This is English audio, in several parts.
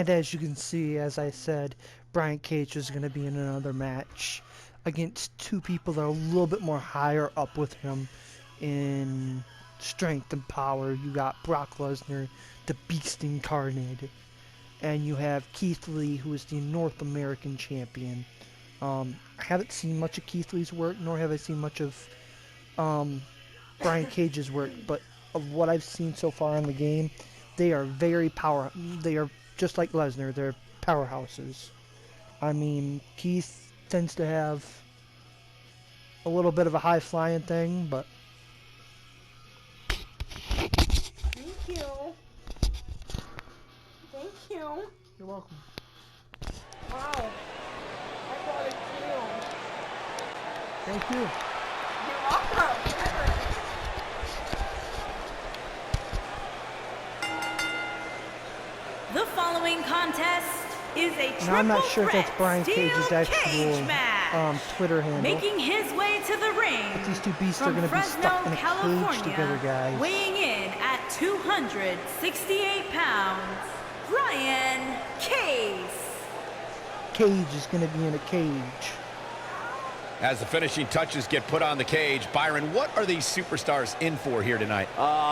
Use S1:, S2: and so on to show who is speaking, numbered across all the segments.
S1: And as you can see, as I said, Brian Cage is going to be in another match against two people that are a little bit more higher up with him in strength and power. You got Brock Lesnar, the Beast Incarnate, and you have Keith Lee, who is the North American Champion. I haven't seen much of Keith Lee's work, nor have I seen much of Brian Cage's work, but of what I've seen so far in the game, they are very They are just like Lesnar. They're powerhouses. I mean, Keith tends to have a little bit of a high-flying thing, but...
S2: Thank you. Thank you.
S1: You're welcome.
S2: Wow. I got it too.
S1: Thank you.
S2: You're welcome.
S3: The following contest is a triple
S1: now, I'm not sure if that's
S3: threat
S1: Brian
S3: steel
S1: Cage's actual
S3: cage match.
S1: Twitter handle.
S3: Making his way to the ring
S1: But these two beasts are
S3: from
S1: going to be
S3: Fresno,
S1: stuck in a
S3: California,
S1: cage together, guys.
S3: weighing in at 268 pounds, Brian Case.
S1: Cage is going to be in a cage.
S4: As the finishing touches get put on the cage, Byron, what are these superstars in for here tonight?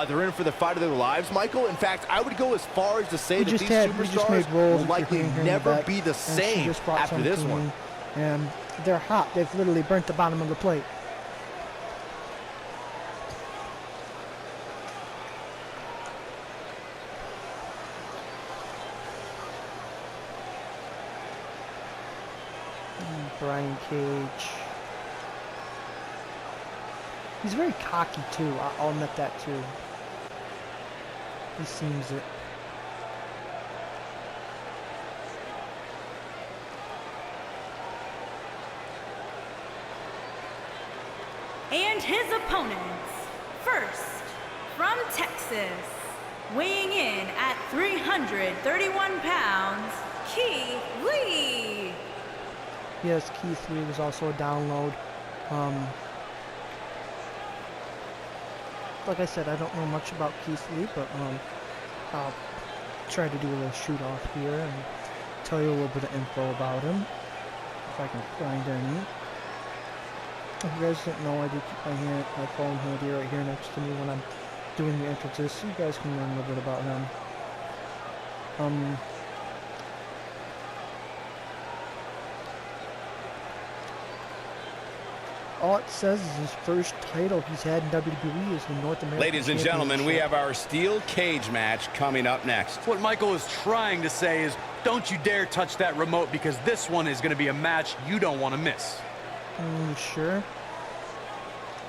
S5: They're in for the fight of their lives, Michael. In fact, I would go as far as to say that these superstars
S1: will
S5: likely never be the same after this one.
S1: And they're hot. They've literally burnt the bottom of the plate. Brian Cage. He's very cocky too, I'll admit that too. He seems it.
S3: And his opponents, first, from Texas, weighing in at 331 pounds, Keith Lee.
S1: Yes, Keith Lee was also a download. Like I said, I don't know much about Keith Lee, but I'll try to do a little shoot off here and tell you a little bit of info about him, if I can find any. If you guys didn't know, I do keep my phone handy right here next to me when I'm doing the entrances, so you guys can learn a little bit about him. All it says is his first title he's had in WWE is the North American
S4: Ladies and gentlemen, we have our steel cage match coming up next.
S6: What Michael is trying to say is, don't you dare touch that remote, because this one is going to be a match you don't want to miss.
S1: You sure?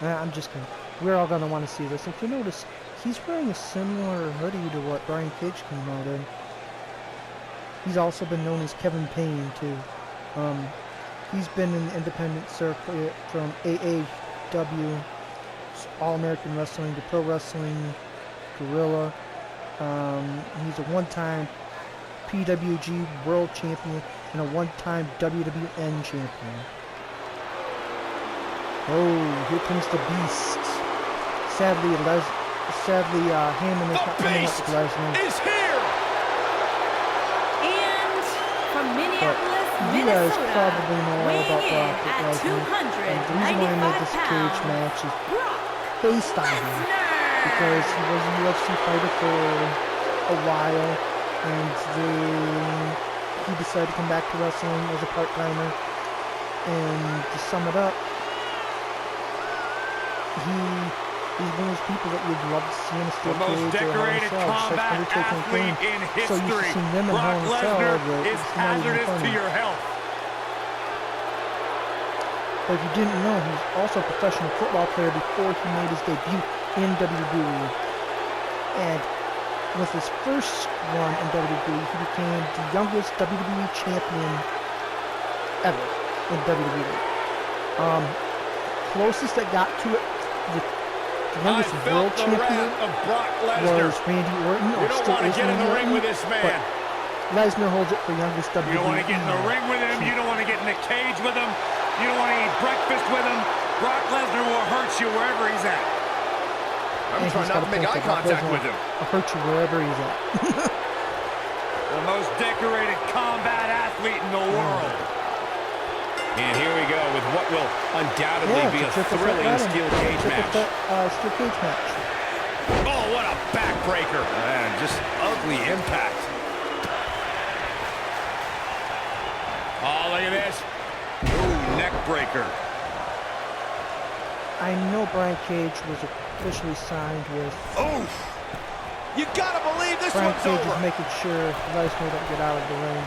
S1: I'm just kidding. We're all going to want to see this. If you notice, he's wearing a similar hoodie to what Brian Cage came out in. He's also been known as Kevin Payne, too. He's been in the independent circuit from AAW, All-American Wrestling, to Pro Wrestling, Gorilla. He's a one-time PWG World Champion and a one-time WWN Champion. Oh, here comes the Beast. Sadly, Heyman is not coming up with Lesnar.
S4: Is here!
S3: And from Minneapolis,
S1: You guys
S3: Minnesota,
S1: probably know all about
S3: weighing in
S1: Brock
S3: at
S1: Lesnar. And the reason why I made this cage match is based on him. Because he was a UFC fighter for a while, and he decided to come back to wrestling as a part-timer. And to sum it up, he's one of those people that you'd love to see in a steel cage or a Hell in a Cell, just like Undertaker and Kane. So you've seen them in Hell in a Cell, but it's not even funny. But if you didn't know, he was also a professional football player before he made his debut in WWE. And with his first run in WWE, he became the youngest WWE champion ever in WWE. Closest that got to it, the youngest world champion was Randy Orton, or still is Randy Orton, but Lesnar holds it for youngest WWE.
S7: You don't want to get in the ring with him, you don't want to get in the cage with him, you don't want to eat breakfast with him. Brock Lesnar will hurt you wherever he's at.
S4: I'm trying not to make eye contact with him.
S1: I'll hurt you wherever he's at.
S7: The most decorated combat athlete in the world.
S4: And here we go with what will undoubtedly be a thrilling steel cage match.
S1: Steel cage match.
S4: Oh, what a backbreaker.
S5: Man, just ugly impact.
S4: Oh, look at this.
S7: Ooh, neck breaker.
S1: I know Brian Cage was officially signed with.
S5: Oof! You gotta believe this
S1: Brian
S5: one's
S1: Cage
S5: over.
S1: is making sure Lesnar don't get out of the ring.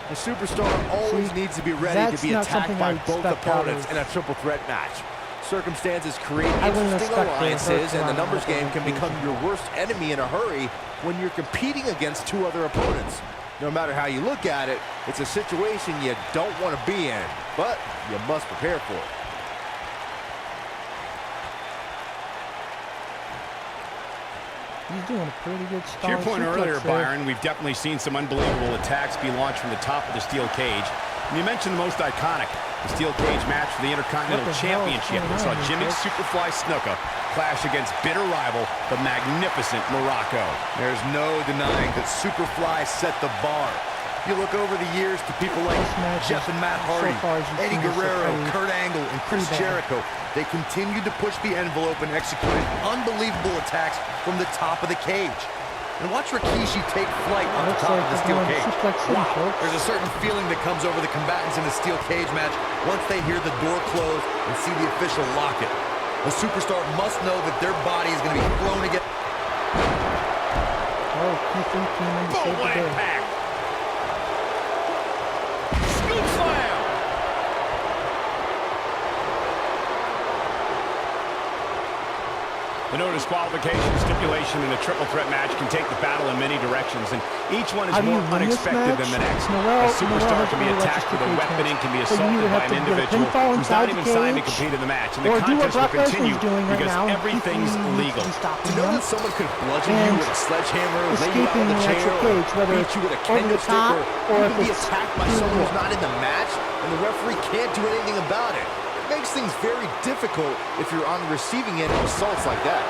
S5: The superstar always needs to be ready to be attacked by both opponents in a triple threat match. Circumstances create interesting alliances, and the numbers game can become your worst enemy in a hurry when you're competing against two other opponents. No matter how you look at it, it's a situation you don't want to be in, but you must prepare for it.
S1: He's doing a pretty good start.
S4: To your point earlier, Byron, we've definitely seen some unbelievable attacks be launched from the top of the steel cage. And you mentioned the most iconic, the steel cage match for the Intercontinental Championship. We saw Jimmy Superfly Snuka clash against bitter rival, the magnificent Morocco.
S5: There's no denying that Superfly set the bar. You look over the years to people like Jeff and Matt Hardy, Eddie Guerrero, Kurt Angle, and Chris Jericho. They continued to push the envelope and executed unbelievable attacks from the top of the cage. And watch Rikishi take flight on the top of the steel cage. Wow, there's a certain feeling that comes over the combatants in the steel cage match once they hear the door close and see the official lock it. The superstar must know that their body is going to be thrown again.
S1: Oh, Keith Lee came in to save the day.
S4: Impact. Scoop slam. The no disqualification stipulation in a triple threat match can take the battle in many directions, and each one is more unexpected than the next. A superstar can be attacked with a weapon and can be assaulted by an individual who's not even signed to compete in the match, and the contest will continue because everything's legal.
S5: To know that someone could bludgeon you with a sledgehammer, lay you out on the chair, or beat you with a kendo stick, or even be attacked by someone who's not in the match, and the referee can't do anything about it. It makes things very difficult if you're on the receiving end of assaults like that.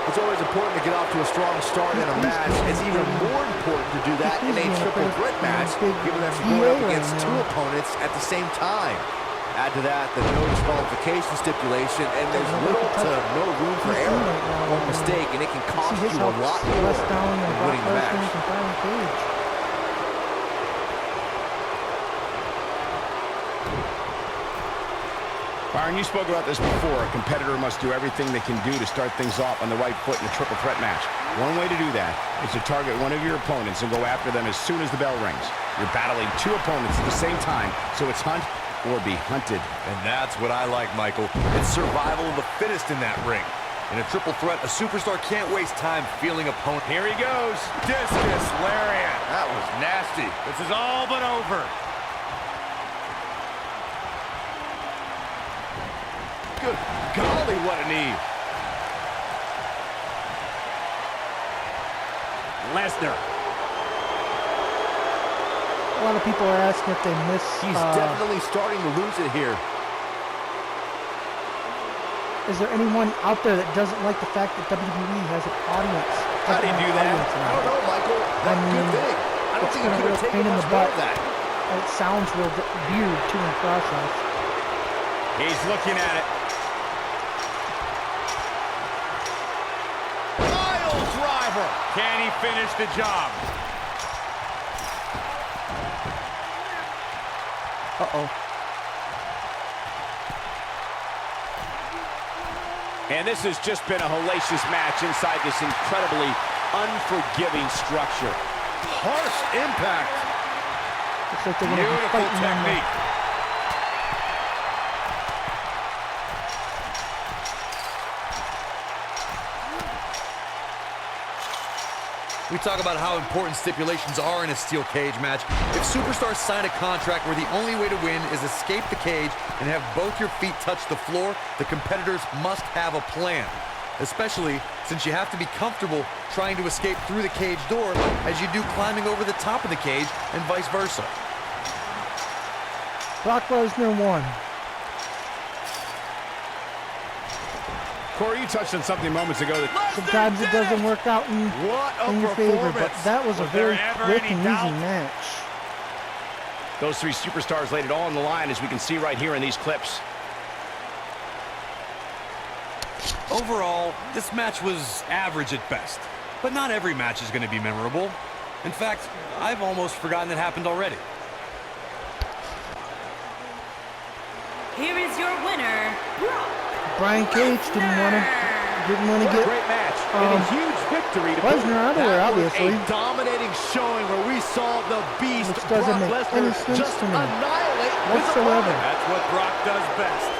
S5: It's always important to get off to a strong start in a match. It's even more important to do that in a triple threat match, given that you're going up against two opponents at the same time. Add to that the no disqualification stipulation, and there's little to no room for error or mistake, and it can cost you a lot more than winning the match.
S4: Byron, you spoke about this before. A competitor must do everything they can do to start things off on the right foot in a triple threat match. One way to do that is to target one of your opponents and go after them as soon as the bell rings. You're battling two opponents at the same time, so it's hunt or be hunted.
S5: And that's what I like, Michael. It's survival of the fittest in that ring. In a triple threat, a superstar can't waste time feeling opponent.
S7: Here he goes. Discus lariat.
S5: That was nasty.
S7: This is all but over.
S5: Good golly, what a knee.
S7: Lesner.
S1: A lot of people are asking if they miss.
S5: He's definitely starting to lose it here.
S1: Is there anyone out there that doesn't like the fact that WWE has an audience?
S5: How do you do that? I don't know, Michael. That's a good thing. I don't think you could have taken much more of that.
S1: It sounds real weird, too, in the process.
S4: He's looking at it.
S7: Can he finish the job?
S1: Uh-oh.
S4: And this has just been a hellacious match inside this incredibly unforgiving structure.
S5: Harsh impact.
S1: Looks like they're going to be fighting technique.
S5: We talk about how important stipulations are in a steel cage match. If superstars sign a contract where the only way to win is escape the cage and have both your feet touch the floor, the competitors must have a plan. Especially since you have to be comfortable trying to escape through the cage door as you do climbing over the top of the cage and vice versa.
S1: Brock Lesnar won.
S4: Corey, you touched on something moments ago that
S1: Sometimes it doesn't work out in your favor, but that was a very quick and easy match.
S4: those three superstars laid it all on the line, as we can see right here in these clips.
S6: Overall, this match was average at best, but not every match is going to be memorable. In fact, I've almost forgotten it happened already.
S3: Here is your winner, Brock
S1: Brian Cage didn't want to
S5: What a
S1: get
S5: great match and a huge victory to
S1: Lesnar out of there, obviously.
S5: a dominating showing where we saw the beast
S1: Which
S5: Brock
S1: doesn't make any
S5: Lesnar
S1: sense
S5: just
S1: to me
S5: annihilate his
S1: whatsoever.
S5: opponent.
S7: That's what Brock does best.